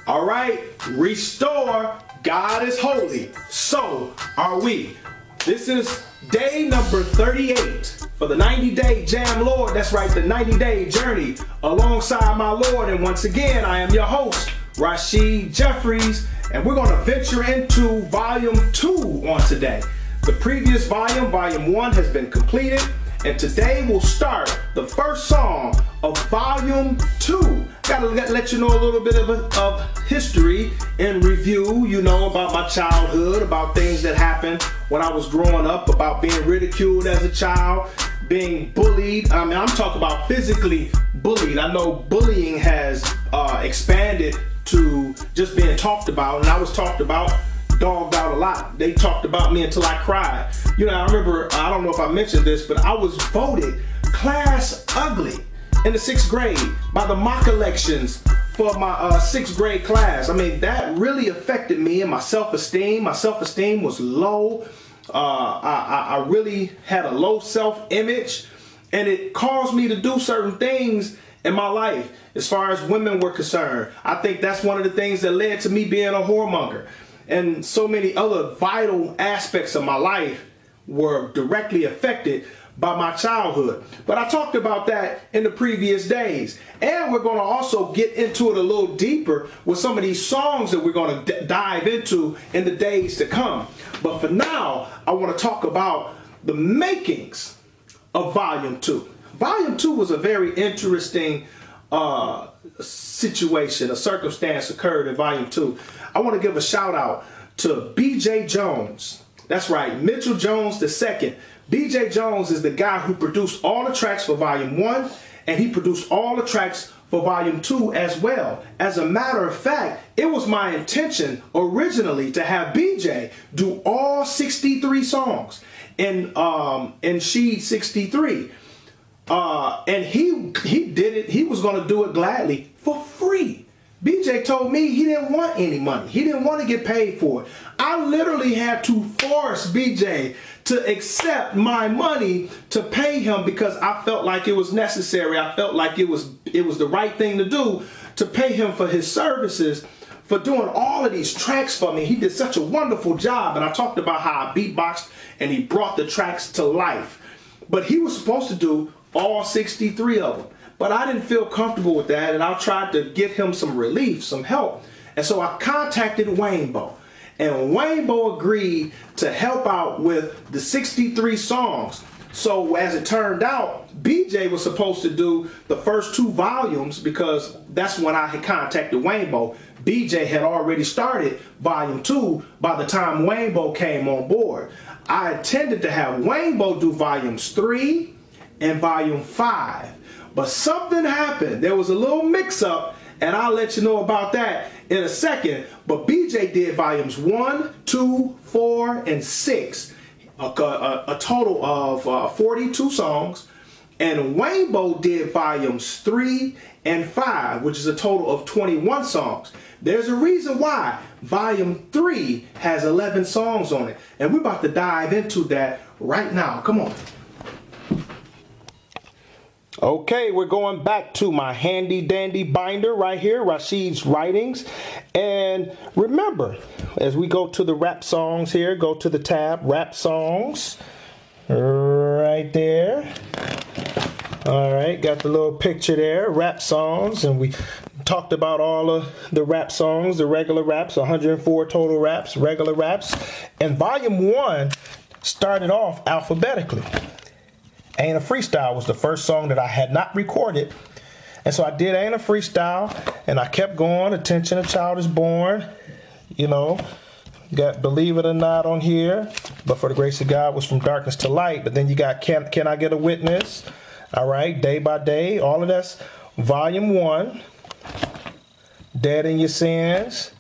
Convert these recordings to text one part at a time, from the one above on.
All right, restore. God is holy. So are we. This is day number 38 for the 90-day Jam Lord. That's right, the 90-day journey alongside my Lord. And once again, I am your host, Rashid Jeffries, and we're going to venture into volume 2 on today. The previous volume, volume 1, has been completed, and today we'll start the first song of volume 2. Gotta let you know a little bit of history and review, about my childhood, about things that happened when I was growing up, about being ridiculed as a child, being bullied. I'm talking about physically bullied. I know bullying has expanded to just being talked about, and I was talked about, dogged out a lot. They talked about me until I cried. I remember, I don't know if I mentioned this, but I was voted class ugly in the 6th grade by the mock elections for my 6th grade class. That really affected me and my self-esteem. My self-esteem was low. I really had a low self-image, and it caused me to do certain things in my life as far as women were concerned. I think that's one of the things that led to me being a whoremonger. And so many other vital aspects of my life were directly affected by my childhood. But I talked about that in the previous days. And we're going to also get into it a little deeper with some of these songs that we're going to dive into in the days to come. But for now, I want to talk about the makings of Volume 2. Volume 2 was a very interesting situation, a circumstance occurred in Volume 2. I want to give a shout out to B.J. Jones. That's right, Mitchell Jones II. B.J. Jones is the guy who produced all the tracks for Volume 1, and he produced all the tracks for Volume 2 as well. As a matter of fact, it was my intention originally to have B.J. do all 63 songs in Sheet 63. And he did it. He was going to do it gladly for free. BJ told me he didn't want any money. He didn't want to get paid for it. I literally had to force BJ to accept my money to pay him because I felt like it was necessary. I felt like it was the right thing to do to pay him for his services, for doing all of these tracks for me. He did such a wonderful job, and I talked about how I beatboxed and he brought the tracks to life. But he was supposed to do all 63 of them. But I didn't feel comfortable with that, and I tried to get him some relief, some help. And so I contacted Waynbo. And Waynbo agreed to help out with the 63 songs. So as it turned out, BJ was supposed to do the first 2 volumes because that's when I had contacted Waynbo. BJ had already started Volume 2 by the time Waynbo came on board. I intended to have Waynbo do Volumes 3 and Volume 5. But something happened. There was a little mix-up, and I'll let you know about that in a second. But BJ did Volumes 1, 2, 4, and 6. A total of 42 songs. And Waynbo did Volumes 3 and 5, which is a total of 21 songs. There's a reason why Volume 3 has 11 songs on it. And we're about to dive into that right now. Come on. Okay, we're going back to my handy dandy binder right here, Rashid's Writings. And remember, as we go to the rap songs here, go to the tab, rap songs, right there. All right, got the little picture there, rap songs, and we talked about all of the rap songs, the regular raps, 104 total raps, regular raps. And Volume 1 started off alphabetically. Ain't a Freestyle was the first song that I had not recorded. And so I did Ain't a Freestyle, and I kept going. Attention, a Child is Born. Got Believe It or Not on here. But for the Grace of God was From Darkness to Light. But then you got Can I Get a Witness? All right, Day by Day. All of that's Volume 1. Dead in Your Sins.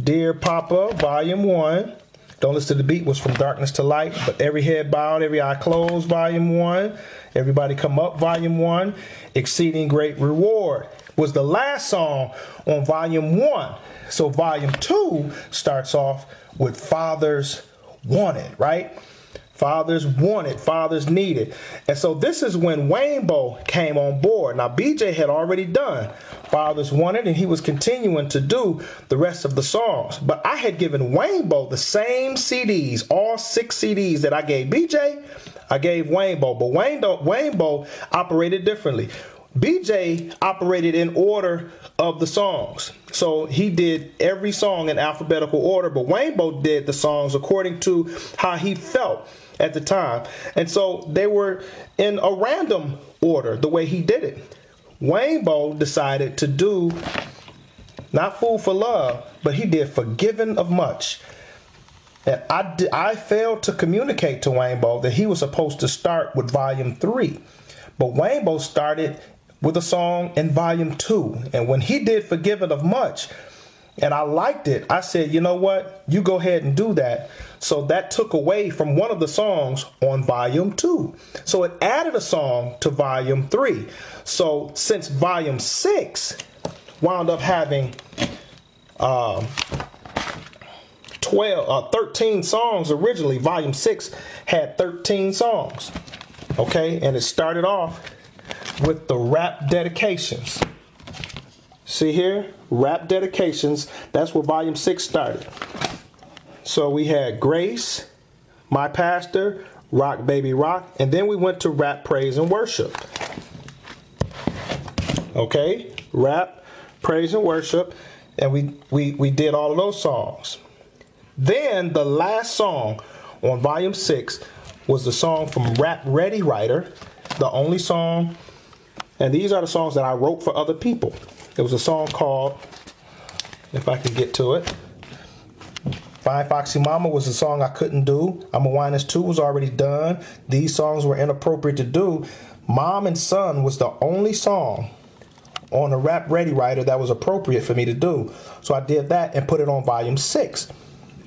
Dear Papa, Volume 1. Don't Listen to the Beat was From Darkness to Light, but Every Head Bowed, Every Eye Closed, Volume 1. Everybody Come Up, Volume 1. Exceeding Great Reward was the last song on Volume 1. So Volume 2 starts off with Fathers Wanted, right? Fathers wanted, fathers needed. And so this is when Wayne-Bo came on board. Now, BJ had already done Fathers Wanted, and he was continuing to do the rest of the songs. But I had given Wayne-Bo the same CDs, all 6 CDs that I gave BJ, I gave Wayne-Bo. But Wayne-Bo operated differently. BJ operated in order of the songs. So he did every song in alphabetical order, but Wayne-Bo did the songs according to how he felt at the time. And so they were in a random order, the way he did it. Wayne-Bo decided to do not Fool for Love, but he did Forgiven of Much. And I failed to communicate to Wayne-Bo that he was supposed to start with volume 3. But Wayne-Bo started with a song in volume 2. And when he did Forgiven of Much, and I liked it, I said, you know what? You go ahead and do that. So that took away from one of the songs on volume 2. So it added a song to volume 3. So since volume 6 wound up having 13 songs originally, volume 6 had 13 songs. Okay, and it started off with the rap dedications. See here, rap dedications. That's where volume 6 started. So we had Grace, My Pastor, Rock Baby Rock, and then we went to Rap, Praise, and Worship. Okay, Rap, Praise, and Worship, and we did all of those songs. Then the last song on volume 6 was the song from Rap Ready Writer, the only song. And these are the songs that I wrote for other people. It was a song called, if I can get to it, Fine Foxy Mama was a song I couldn't do. I'm a Winans 2 was already done. These songs were inappropriate to do. Mom and Son was the only song on the Rap Ready Writer that was appropriate for me to do. So I did that and put it on volume 6.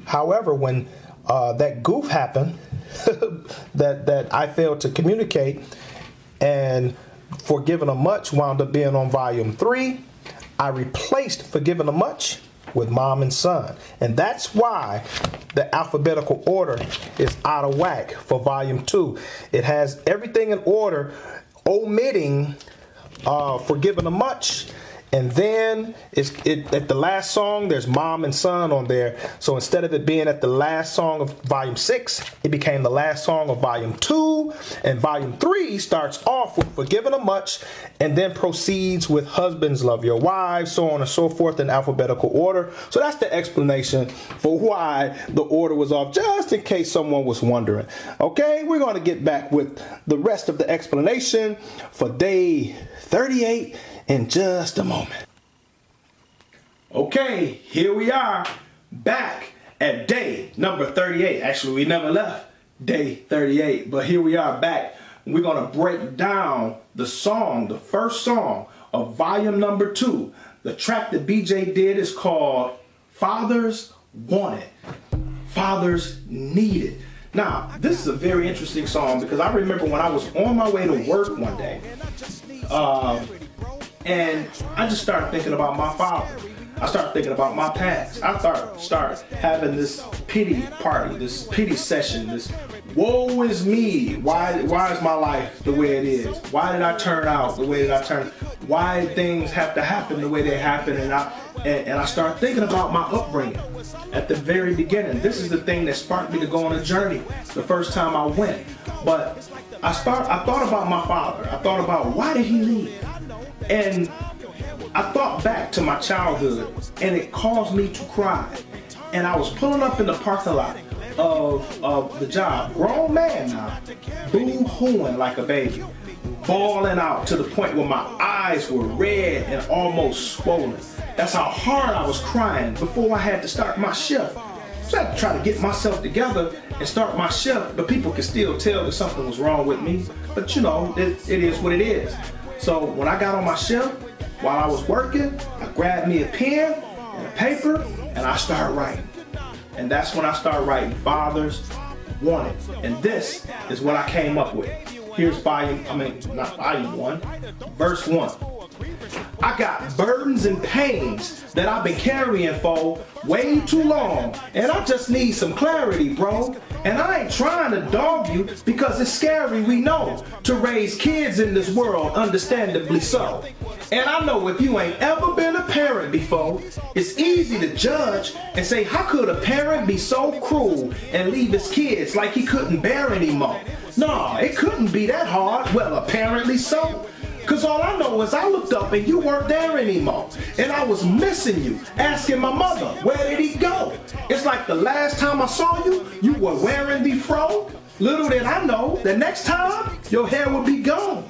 However, when that goof happened, that I failed to communicate, and Forgiven of Much wound up being on volume 3, I replaced Forgiven of Much with Mom and Son. And that's why the alphabetical order is out of whack for volume 2. It has everything in order, omitting Forgiven of Much. And then at the last song, there's Mom and Son on there. So instead of it being at the last song of volume 6, it became the last song of volume 2. And volume 3 starts off with Forgiven of Much and then proceeds with Husbands Love Your Wives, so on and so forth in alphabetical order. So that's the explanation for why the order was off, just in case someone was wondering. Okay, we're going to get back with the rest of the explanation for day 38 in just a moment. Okay, here we are back at day number 38. Actually, we never left day 38, but here we are back. We're going to break down the song, the first song of volume number 2. The track that BJ did is called Fathers Wanted, Fathers Needed. Now, this is a very interesting song because I remember when I was on my way to work one day, and I just started thinking about my father. I started thinking about my past. I started having this pity party, this pity session, this woe is me. Why is my life the way it is? Why did I turn out the way that I turned? Why things have to happen the way they happen? And I started thinking about my upbringing at the very beginning. This is the thing that sparked me to go on a journey the first time I went. But I thought about my father. I thought about why did he leave? And I thought back to my childhood, and it caused me to cry. And I was pulling up in the parking lot of the job, grown man now, boo-hooing like a baby, bawling out to the point where my eyes were red and almost swollen. That's how hard I was crying before I had to start my shift. So I had to try to get myself together and start my shift, but people could still tell that something was wrong with me. But you know, it is what it is. So when I got on my shift, while I was working, I grabbed me a pen and a paper and I started writing. And that's when I started writing Fathers Wanted. And this is what I came up with. Here's not volume 1, verse 1. I got burdens and pains that I've been carrying for way too long, and I just need some clarity, bro. And I ain't trying to dog you because it's scary, we know, to raise kids in this world, understandably so. And I know if you ain't ever been a parent before, it's easy to judge and say, how could a parent be so cruel and leave his kids like he couldn't bear anymore? No, it couldn't be that hard. Well, apparently so. Cause all I know is I looked up and you weren't there anymore. And I was missing you, asking my mother, where did he go? It's like the last time I saw you, you were wearing the fro. Little did I know, the next time, your hair would be gone.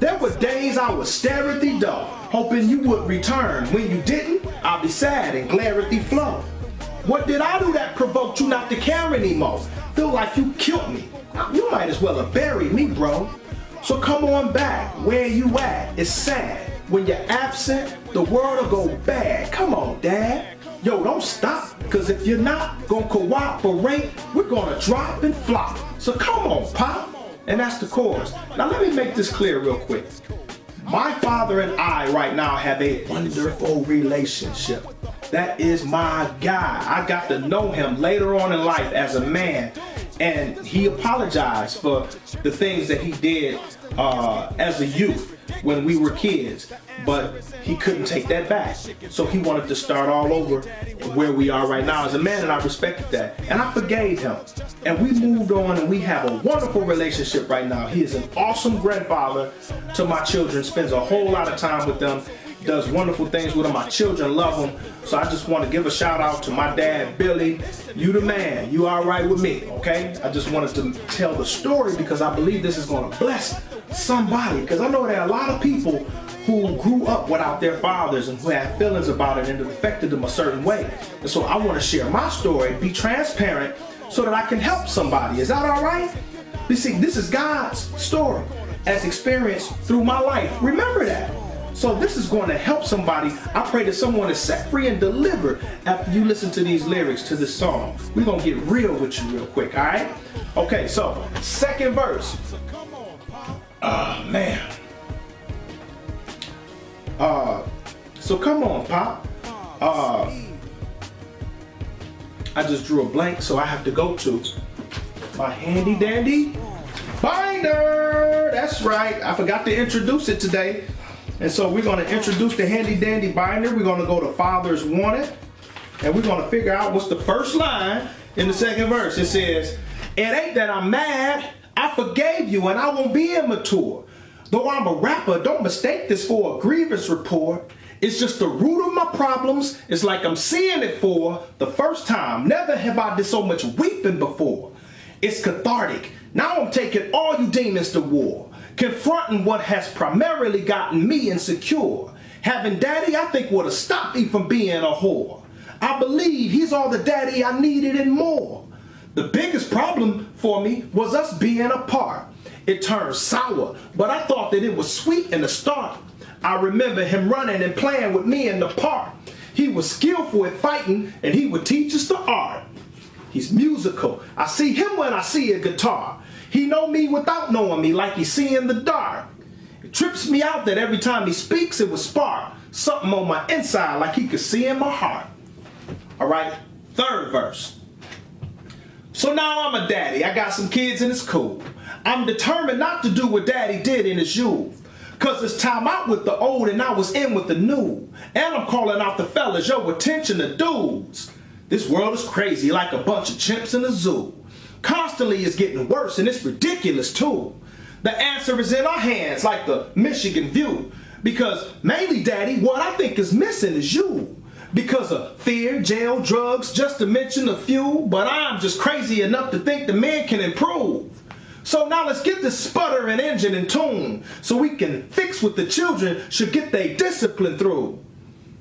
There were days I would stare at the door, hoping you would return. When you didn't, I'd be sad and glare at the floor. What did I do that provoked you not to care anymore? Feel like you killed me. You might as well have buried me, bro. So come on back, where you at? It's sad. When you're absent, the world will go bad. Come on, Dad. Yo, don't stop, cause if you're not gonna cooperate, we're gonna drop and flop. So come on, Pop. And that's the chorus. Now let me make this clear real quick. My father and I right now have a wonderful relationship. That is my guy. I got to know him later on in life as a man. And he apologized for the things that he did as a youth when we were kids, but he couldn't take that back. So he wanted to start all over where we are right now as a man, and I respected that. And I forgave him. And we moved on, and we have a wonderful relationship right now. He is an awesome grandfather to my children, spends a whole lot of time with them, does wonderful things with them. My children love him. So I just want to give a shout out to my dad, Billy. You the man. You all right with me, okay? I just wanted to tell the story because I believe this is going to bless somebody. Because I know there are a lot of people who grew up without their fathers and who have feelings about it and it affected them a certain way. And so I want to share my story, be transparent so that I can help somebody. Is that all right? You see, this is God's story as experienced through my life. Remember that. So this is going to help somebody. I pray that someone is set free and delivered after you listen to these lyrics to this song. We're going to get real with you real quick, all right? Okay, so second verse. Oh, man. So come on, Pop. I just drew a blank, so I have to go to my handy dandy binder. That's right. I forgot to introduce it today. And so we're going to introduce the handy dandy binder. We're going to go to Fathers Wanted. And we're going to figure out what's the first line in the second verse. It says, it ain't that I'm mad. I forgave you and I won't be immature. Though I'm a rapper, don't mistake this for a grievance report. It's just the root of my problems. It's like I'm seeing it for the first time. Never have I did so much weeping before. It's cathartic. Now I'm taking all you demons to war. Confronting what has primarily gotten me insecure. Having daddy, I think, would have stopped me from being a whore. I believe he's all the daddy I needed and more. The biggest problem for me was us being apart. It turned sour, but I thought that it was sweet in the start. I remember him running and playing with me in the park. He was skillful at fighting and he would teach us the art. He's musical. I see him when I see a guitar. He know me without knowing me like he see in the dark. It trips me out that every time he speaks it would spark something on my inside like he could see in my heart. All right, third verse. So now I'm a daddy. I got some kids and it's cool. I'm determined not to do what daddy did in his youth. Cause it's time out with the old and I was in with the new. And I'm calling out the fellas, yo, attention to dudes. This world is crazy like a bunch of chimps in a zoo. Constantly it's getting worse and it's ridiculous too. The answer is in our hands like the Michigan View. Because mainly, daddy, what I think is missing is you. Because of fear, jail, drugs, just to mention a few. But I'm just crazy enough to think the man can improve. So now let's get this sputtering engine in tune so we can fix what the children should get their discipline through.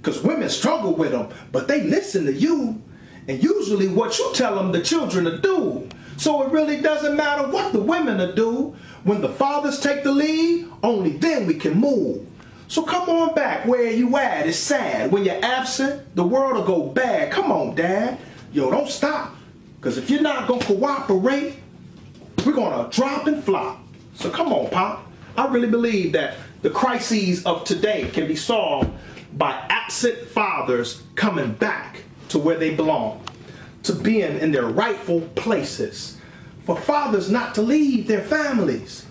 Because women struggle with them, but they listen to you. And usually what you tell them the children to do. So it really doesn't matter what the women will do. When the fathers take the lead, only then we can move. So come on back where you at. It's sad. When you're absent, the world will go bad. Come on, Dad. Yo, don't stop. Because if you're not going to cooperate, we're going to drop and flop. So come on, Pop. I really believe that The crises of today can be solved by absent fathers coming back to where they belong, to being in their rightful places. For fathers not to leave their families,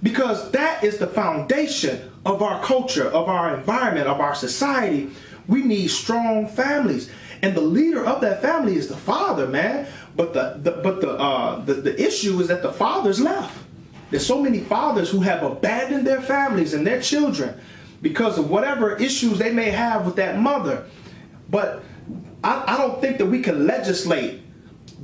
because that is the foundation of our culture, of our environment, of our society. We need strong families, and the leader of that family is the father, man. But the issue is that the fathers left. There's so many fathers who have abandoned their families and their children because of whatever issues they may have with that mother. But I don't think that we can legislate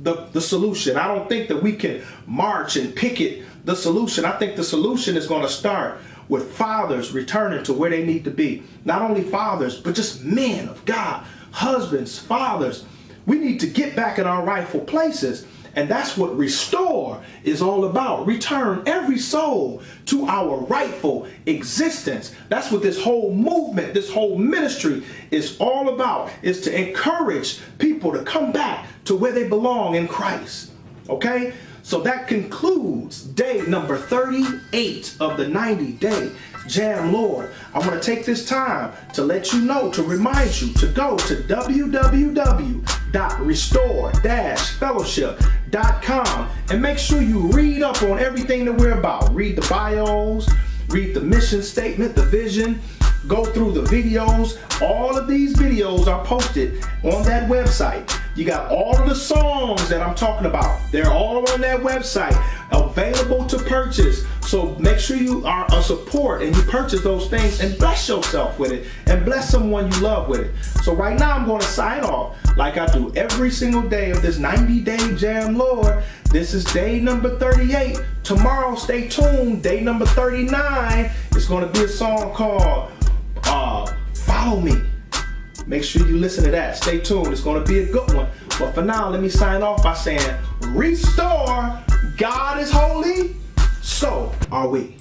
the solution. I don't think that we can march and picket the solution. I think the solution is going to start with fathers returning to where they need to be. Not only fathers, but just men of God, husbands, fathers. We need to get back in our rightful places. And that's what Restore is all about. Return every soul to our rightful existence. That's what this whole movement, this whole ministry is all about, is to encourage people to come back to where they belong in Christ. Okay? So that concludes day number 38 of the 90-day Jam Lord. I want to take this time to let you know, to remind you to go to www.restore-fellowship.com and make sure you read up on everything that we're about. Read the bios, read the mission statement, the vision, go through the videos. All of these videos are posted on that website. You got all of the songs that I'm talking about. They're all on that website, available to purchase. So make sure you are a support and you purchase those things and bless yourself with it and bless someone you love with it. So right now I'm going to sign off like I do every single day of this 90-day Jam Lord. This is day number 38. Tomorrow, stay tuned. Day number 39 is going to be a song called Follow Me. Make sure you listen to that. Stay tuned. It's going to be a good one. But for now, let me sign off by saying, Restore. God is holy. So are we.